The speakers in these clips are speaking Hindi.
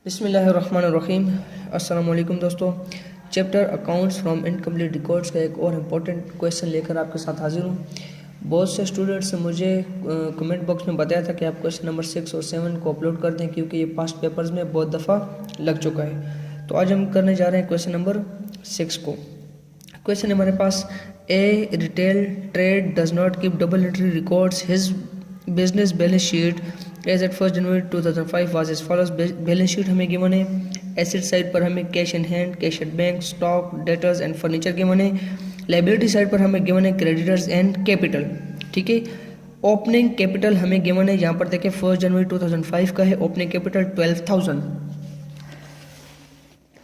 बिस्मिल्लाहिर्रहमानिर्रहीम। अस्सलाम वालेकुम दोस्तों। Chapter accounts from incomplete records का एक और इम्पोर्टेंट क्वेश्चन लेकर आपके साथ हाजिर हूँ। बहुत से स्टूडेंट्स ने मुझे कमेंट बॉक्स में बताया था कि आप क्वेश्चन नंबर 6 और 7 को अपलोड कर दें, क्योंकि ये पास्ट पेपर्स में बहुत दफ़ा लग चुका है। तो आज हम करने जा रहे हैं क्वेश्चन नंबर 6 को। क्वेश्चन हमारे पास, a retail trade does not keep double entry records his business balance sheet as at 1 January 2005 was as follows. Balance sheet हमें गिवन है। एसेट साइड पर हमें cash in hand, cash at bank, stock, debtors and furniture given है। लाइबिलिटी साइड पर हमें गिवन है क्रेडिटर्स एंड कैपिटल। ठीक है। ओपनिंग कैपिटल हमें गिवन है, यहाँ पर देखें 1 जनवरी 2005 का है। Opening capital 12,000।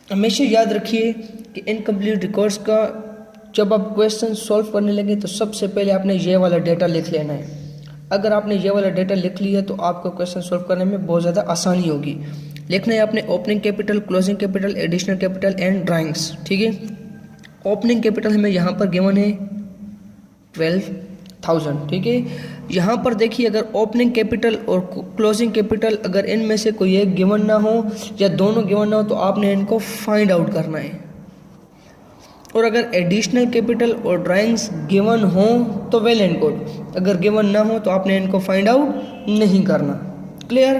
हमेशा याद रखिए कि इनकम्प्लीट रिकॉर्ड्स का जब आप क्वेश्चन सॉल्व करने लगे तो सबसे पहले आपने ये वाला डेटा लिख लेना है। अगर आपने ये वाला डेटा लिख लिया तो आपको क्वेश्चन सॉल्व करने में बहुत ज़्यादा आसानी होगी। लिखना है आपने opening capital, closing capital, additional capital and drawings. ठीक है। ओपनिंग कैपिटल हमें यहाँ पर गिवन है 12,000। ठीक है। यहाँ पर देखिए, अगर ओपनिंग कैपिटल और क्लोजिंग कैपिटल अगर इनमें से कोई एक गिवन ना हो या दोनों गिवन ना हो तो आपने इनको फाइंड आउट करना है। और अगर एडिशनल कैपिटल और ड्राइंग्स गिवन हो तो वेल एंड गुड, अगर गिवन ना हो तो आपने इनको फाइंड आउट नहीं करना। क्लियर।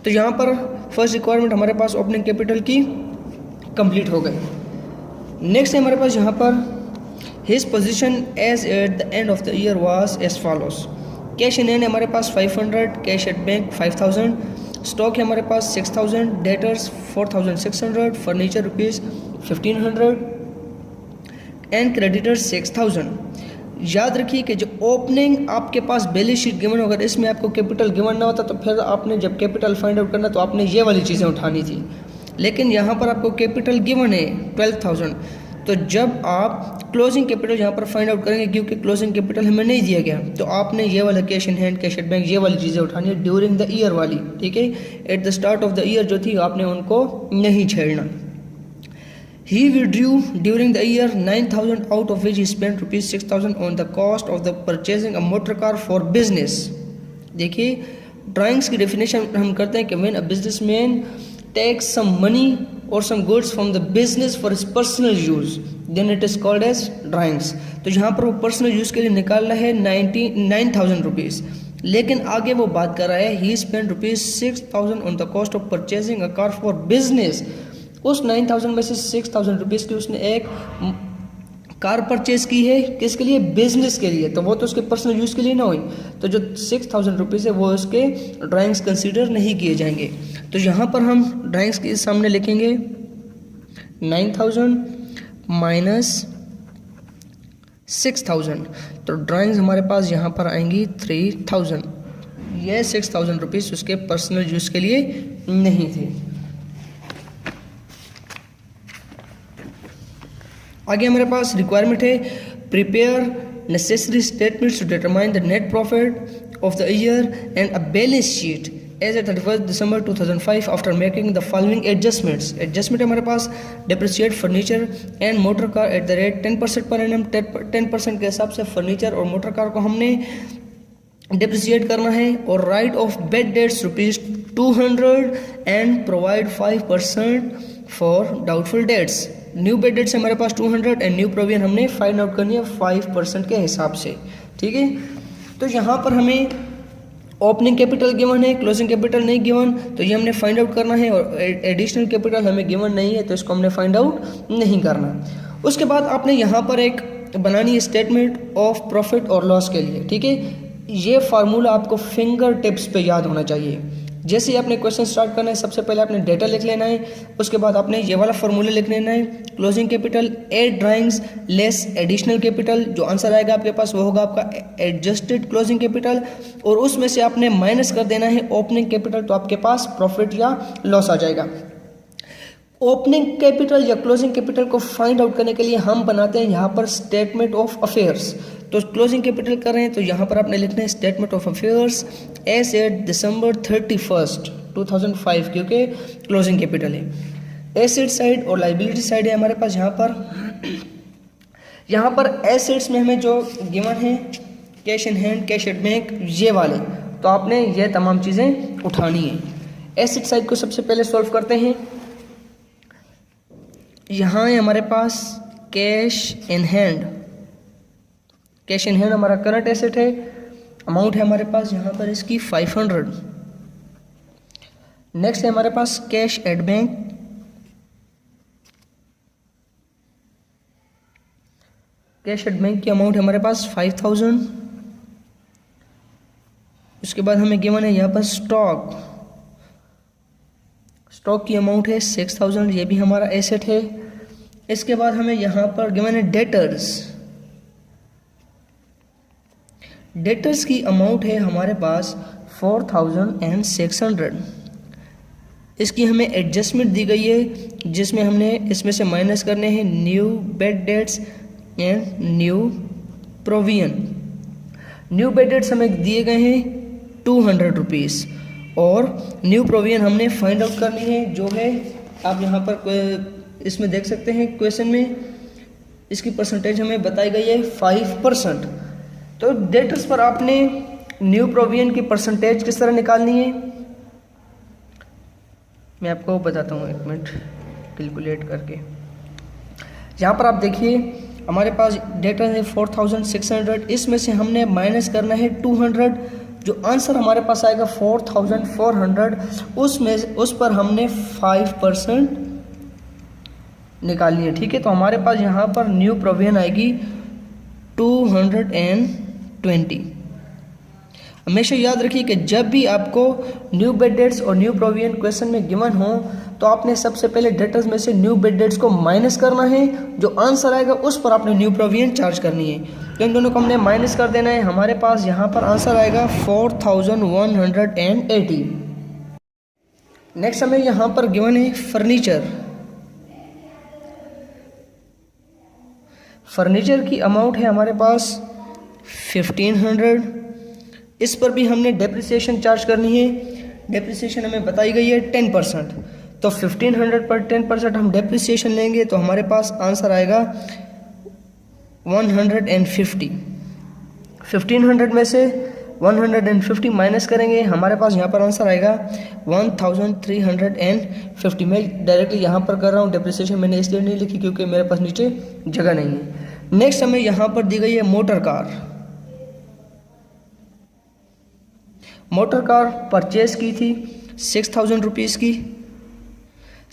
तो यहाँ पर फर्स्ट रिक्वायरमेंट हमारे पास ओपनिंग कैपिटल की कंप्लीट हो गई। नेक्स्ट है हमारे पास यहाँ पर his position as at the end of the year was as follows. Cash in hand हमारे पास 500, कैश एट बैंक 5,000, स्टॉक है हमारे पास 6,000, debtors 4,600, furniture rupees 1,500 and creditors 6,000। याद रखिए कि जो ओपनिंग आपके पास बैलेंस शीट गिवन होगा, इसमें आपको कैपिटल गिवन ना होता तो फिर आपने जब कैपिटल फाइंड आउट करना तो आपने ये वाली चीज़ें उठानी थी। लेकिन यहाँ पर आपको कैपिटल गिवन है 12,000, तो जब आप क्लोजिंग कैपिटल यहाँ पर फाइंड आउट करेंगे, क्योंकि क्लोजिंग कैपिटल हमें नहीं दिया गया, तो आपने ये वाला cash in hand, cash at bank, ये वाली चीज़ें उठानी है ड्यूरिंग द ईयर वाली। ठीक है। At the start of the year जो थी आपने उनको नहीं छेड़ना। He withdrew during the year 9,000, out of which he spent rupees 6,000 on the cost of the purchasing a motor car for business. देखिए, ड्राइंग्स की डेफिनेशन हम करते हैं कि when a businessman takes some money or some goods from the business for his personal use, then it is called as drawings. तो यहाँ पर वो पर्सनल यूज़ के लिए निकाल रहा है 9,000 रुपीज़, लेकिन आगे वो बात कर रहा है he spent rupees 6,000 on the cost of purchasing a car for business. उस 9,000 में से 6,000 रुपीज़ की उसने एक कार परचेज की है, किसके लिए? बिजनेस के लिए। तो वो तो उसके पर्सनल यूज़ के लिए ना हुई, तो जो 6,000 रुपीज़ है वो उसके ड्राइंग्स कंसीडर नहीं किए जाएंगे। तो यहाँ पर हम ड्राइंग्स के सामने लिखेंगे 9,000 माइनस 6,000, तो ड्राइंग्स हमारे पास यहाँ पर आएंगी 3,000। ये 6,000 रुपीज़ उसके पर्सनल यूज़ के लिए नहीं थे। आगे हमारे पास रिक्वायरमेंट है prepare necessary statements to determine the net profit of the year and a balance sheet as at 31 December 2005 after making the following adjustments. Adjustment हमारे पास depreciate furniture and motor car at the rate 10% per annum. 10% के हिसाब से फर्नीचर और मोटर कार को हमने डिप्रिशिएट करना है। और right of bad debts ₹200 and provide 5% for doubtful debts. New bad debts हमारे पास 200 एंड न्यू प्रोविजन हमने फाइंड आउट करनी है 5% के हिसाब से। ठीक है। तो यहाँ पर हमें ओपनिंग कैपिटल गिवन है, क्लोजिंग कैपिटल नहीं गिवन, तो ये हमने फाइंड आउट करना है। और एडिशनल कैपिटल हमें गिवन नहीं है, तो इसको हमने फाइंड आउट नहीं करना। उसके बाद आपने यहाँ पर एक बनानी है स्टेटमेंट ऑफ प्रॉफिट और लॉस के लिए। ठीक है। ये फार्मूला आपको फिंगर टिप्स पे याद होना चाहिए। जैसे ही आपने क्वेश्चन स्टार्ट करना है, सबसे पहले आपने डेटा लिख लेना है, उसके बाद आपने ये वाला फार्मूला लिख लेना है। Closing capital eight drawings less additional capital, जो आंसर आएगा आपके पास वो होगा आपका एडजस्टेड क्लोजिंग कैपिटल, और उसमें से आपने माइनस कर देना है ओपनिंग कैपिटल, तो आपके पास प्रॉफिट या लॉस आ जाएगा। ओपनिंग कैपिटल या क्लोजिंग कैपिटल को फाइंड आउट करने के लिए हम बनाते हैं यहाँ पर स्टेटमेंट ऑफ अफेयर्स। तो क्लोजिंग कैपिटल कर रहे हैं तो यहाँ पर आपने लिखना है statement of affairs as at December 31, 2005, क्योंकि क्लोजिंग कैपिटल है। एसेट साइड और लाइबिलिटी साइड है हमारे पास। यहाँ पर एसेट्स में हमें जो गिवन है cash in hand, cash at bank, ये वाले, तो आपने ये तमाम चीज़ें उठानी है। एसेट साइड को सबसे पहले सॉल्व करते हैं। यहाँ है हमारे पास cash in hand. Cash in hand हमारा करंट एसेट है, अमाउंट है हमारे पास यहाँ पर इसकी 500। नेक्स्ट है हमारे पास cash at bank. Cash at bank की अमाउंट है हमारे पास 5000। उसके बाद हमें गिवन है यहाँ पर स्टॉक। स्टॉक की अमाउंट है 6000, ये भी हमारा एसेट है। इसके बाद हमें यहाँ पर गिवन है डेटर्स। डेटर्स की अमाउंट है हमारे पास 4600। इसकी हमें एडजस्टमेंट दी गई है जिसमें हमने इसमें से माइनस करने हैं new bad debts and new provision. New bad debts हमें दिए गए हैं 200 रुपीज़ और न्यू प्रोविजन हमने फाइंड आउट करनी है, जो है आप यहाँ पर इसमें देख सकते हैं क्वेश्चन में इसकी परसेंटेज हमें बताई गई है 5%। तो डेटर्स पर आपने न्यू प्रोविजन की परसेंटेज किस तरह निकालनी है मैं आपको बताता हूँ, एक मिनट कैलकुलेट करके। यहाँ पर आप देखिए हमारे पास डेटर है 4600, इसमें से हमने माइनस करना है 200। जो आंसर हमारे पास आएगा 4400, उस पर हमने 5% निकालनी है, ठीक है। तो हमारे पास यहाँ पर न्यू प्रोविजन आएगी 220। हमेशा याद रखिए कि जब भी आपको न्यू बेड डेट्स और न्यू प्रोविजन क्वेश्चन में गिवन हो तो आपने सबसे पहले डेटर्स में से न्यू बेड डेट्स को माइनस करना है, जो आंसर आएगा उस पर आपने न्यू प्रोविजन चार्ज करनी है। तो इन दोनों को हमने माइनस कर देना है। हमारे पास यहाँ पर आंसर आएगा 4180। नेक्स्ट हमें यहाँ पर गिवन है फर्नीचर। फर्नीचर की अमाउंट है हमारे पास 1500। इस पर भी हमने डेप्रिसिएशन चार्ज करनी है। डेप्रिसिएशन हमें बताई गई है 10%। तो 1500 पर 10% हम डेप्रिसिएशन लेंगे तो हमारे पास आंसर आएगा 150। 1500 में से 150 माइनस करेंगे, हमारे पास यहाँ पर आंसर आएगा 1350। मैं डायरेक्टली यहाँ पर कर रहा हूँ, डेप्रिसिएशन मैंने इसलिए नहीं लिखी क्योंकि मेरे पास नीचे जगह नहीं है। नेक्स्ट हमें यहाँ पर दी गई है motor car. Motor car purchase की थी 6000 रुपीज़ की।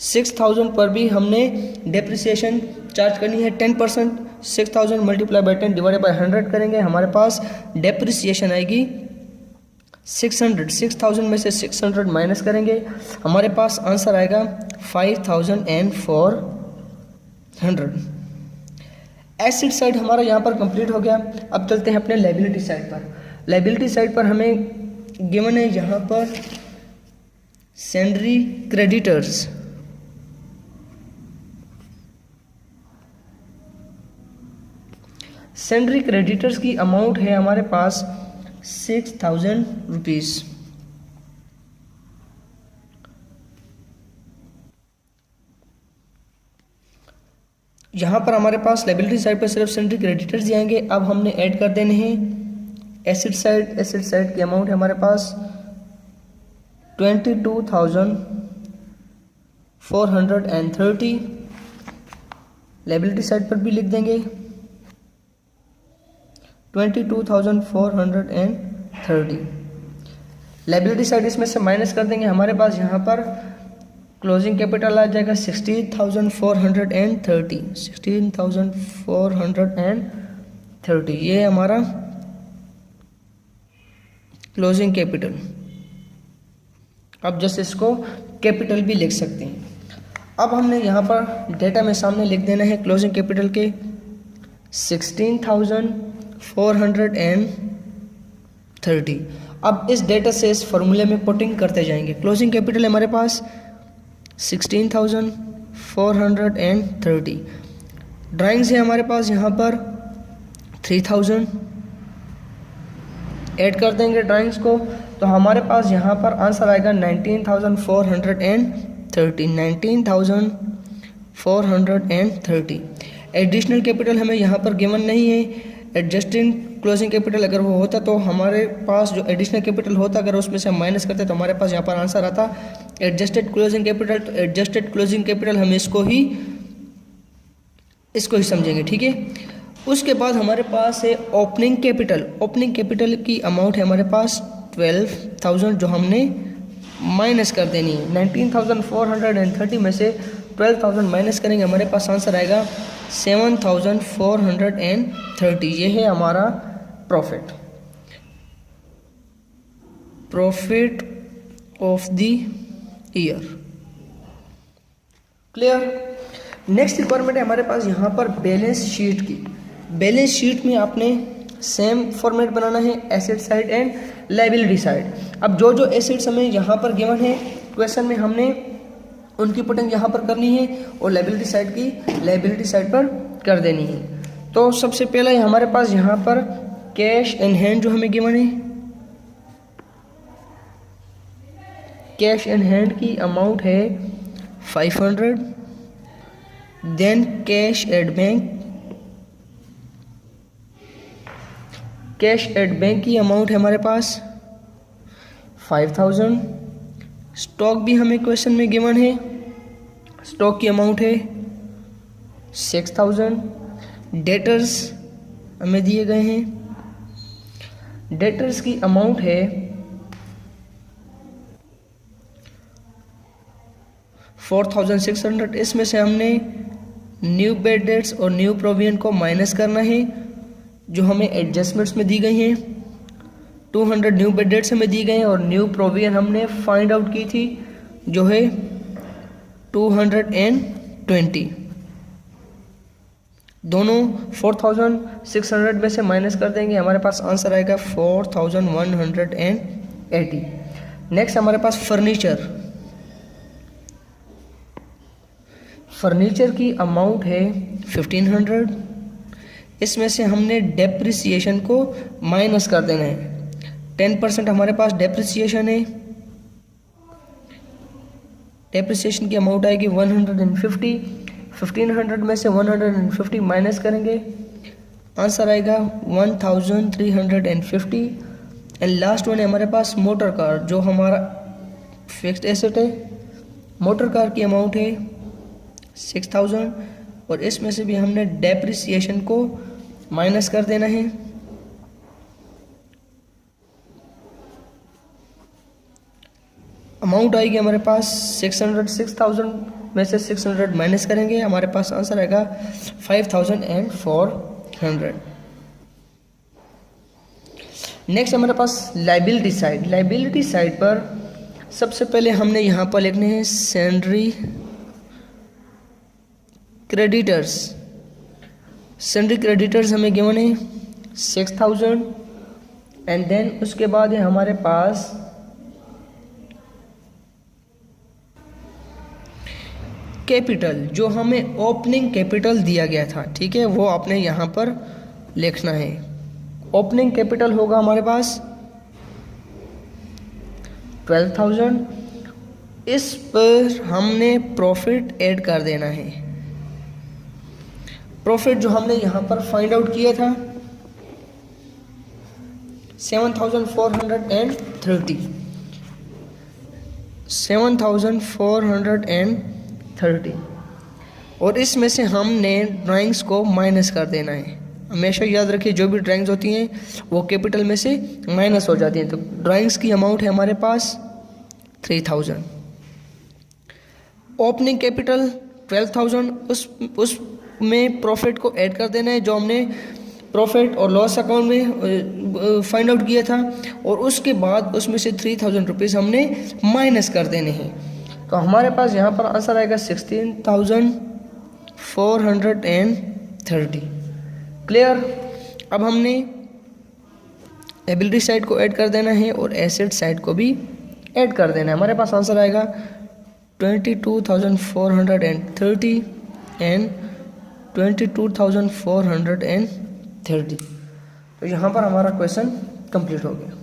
6000 पर भी हमने डेप्रिसिएशन चार्ज करनी है 10%। 6000 मल्टीप्लाई बाई 10 डिवाइडेड बाई 100 करेंगे, हमारे पास डेप्रिसिएशन आएगी 600। 6000 में से 600 माइनस करेंगे, हमारे पास आंसर आएगा 5400। एसेट साइड हमारा यहाँ पर कंप्लीट हो गया। अब चलते हैं अपने लायबिलिटी साइड पर। लायबिलिटी साइड पर हमें गिवन है यहाँ पर सैलरी क्रेडिटर्स। सैलरी क्रेडिटर्स की अमाउंट है हमारे पास 6000 रुपीज़। यहाँ पर हमारे पास लायबिलिटी साइड पर सिर्फ सैलरी क्रेडिटर्स जाएंगे। अब हमने ऐड कर देने हैं एसेट साइड। एसेट साइड की अमाउंट है हमारे पास 22,430। लायबिलिटी साइड पर भी लिख देंगे 22,430। लायबिलिटी साइड इसमें से माइनस कर देंगे, हमारे पास यहाँ पर क्लोजिंग कैपिटल आ जाएगा 16,430। 16,430 ये हमारा क्लोजिंग कैपिटल। अब जैसे इसको कैपिटल भी लिख सकते हैं। अब हमने यहाँ पर डेटा में सामने लिख देना है क्लोजिंग कैपिटल के 16,430। अब इस डेटा से इस फॉर्मूले में पुटिंग करते जाएंगे। क्लोजिंग कैपिटल हमारे पास 16,430। ड्राइंग्स है हमारे पास यहाँ पर 3000। ऐड कर देंगे ड्राइंग्स को तो हमारे पास यहाँ पर आंसर आएगा 19,430। 19,430। एडिशनल कैपिटल हमें यहाँ पर गिवन नहीं है। एडजस्टिंग क्लोजिंग कैपिटल अगर वो होता तो हमारे पास जो एडिशनल कैपिटल होता अगर उसमें से हम माइनस करते तो हमारे पास यहाँ पर आंसर आता एडजस्टेड क्लोजिंग कैपिटल। तो एडजस्टेड क्लोजिंग कैपिटल हम इसको ही समझेंगे, ठीक है। उसके बाद हमारे पास है ओपनिंग कैपिटल। ओपनिंग कैपिटल की अमाउंट है हमारे पास 12,000 जो हमने माइनस कर देनी है। 19,430 में से 12,000 माइनस करेंगे, हमारे पास आंसर आएगा 7,430। ये है हमारा profit of the year. Clear. Next requirement है हमारे पास यहाँ पर बैलेंस शीट की। बैलेंस शीट में आपने सेम फॉर्मेट बनाना है, asset side and liability side. अब जो जो एसेट्स हमें यहाँ पर गिवन है क्वेश्चन में, हमने उनकी पुटिंग यहाँ पर करनी है और लायबिलिटी साइड पर कर देनी है। तो सबसे पहला हमारे पास यहाँ पर कैश इन हैंड जो हमें गिवन है, कैश इन हैंड की अमाउंट है 500। Then cash at bank, cash at bank की अमाउंट है हमारे पास 5,000। स्टॉक भी हमें क्वेश्चन में गिवन है, स्टॉक की अमाउंट है 6,000। डेटर्स हमें दिए गए हैं, डेटर्स की अमाउंट है 4,600। इसमें से हमने न्यू बेड डेट्स और न्यू प्रोविजन को माइनस करना है जो हमें एडजस्टमेंट्स में दी गई हैं। 200 न्यू बेड डेट्स हमें दी गए हैं और न्यू प्रोविजन हमने फाइंड आउट की थी जो है 220। दोनों 4,600 में से माइनस कर देंगे, हमारे पास आंसर आएगा 4,180। नेक्स्ट हमारे पास फर्नीचर की अमाउंट है 1,500। इसमें से हमने डेप्रिसिएशन को माइनस कर देना है। 10% हमारे पास डेप्रिसिएशन है, डेप्रिसिएशन की अमाउंट आएगी 150। 1,500 में से 150 माइनस करेंगे, आंसर आएगा 1,350। एंड लास्ट वन है हमारे पास मोटर कार जो हमारा फिक्स्ड एसेट है। मोटर कार की अमाउंट है 6,000 और इसमें से भी हमने डेप्रिसिएशन को माइनस कर देना है। अमाउंट आएगी हमारे पास 6,000 में से 600 माइनस करेंगे, हमारे पास आंसर आएगा 5,400। नेक्स्ट हमारे पास लायबिलिटी साइड। लायबिलिटी साइड पर सबसे पहले हमने यहाँ पर लिखने हैं सैंड्री क्रेडिटर्स। सैंड्री क्रेडिटर्स हमें गिवन है 6,000। एंड देन उसके बाद है हमारे पास कैपिटल जो हमें ओपनिंग कैपिटल दिया गया था, ठीक है, वो आपने यहाँ पर लिखना है। ओपनिंग कैपिटल होगा हमारे पास 12,000। इस पर हमने प्रॉफिट ऐड कर देना है। प्रॉफिट जो हमने यहाँ पर फाइंड आउट किया था 7,430। 7,430 और इसमें से हमने ड्राइंग्स को माइनस कर देना है। हमेशा याद रखिए जो भी ड्राइंग्स होती हैं वो कैपिटल में से माइनस हो जाती हैं। तो ड्राइंग्स की अमाउंट है हमारे पास 3,000। ओपनिंग कैपिटल 12,000, उसमें प्रॉफिट को ऐड कर देना है जो हमने प्रॉफिट और लॉस अकाउंट में फाइंड आउट किया था, और उसके बाद उसमें से 3,000 रुपीज़ हमने माइनस कर देने हैं। तो हमारे पास यहाँ पर आंसर आएगा 16,430। क्लियर। अब हमने एबिलिटी साइड को ऐड कर देना है और एसेट साइड को भी ऐड कर देना है। हमारे पास आंसर आएगा 22,430 एंड 22,430। तो यहाँ पर हमारा क्वेश्चन कंप्लीट हो गया।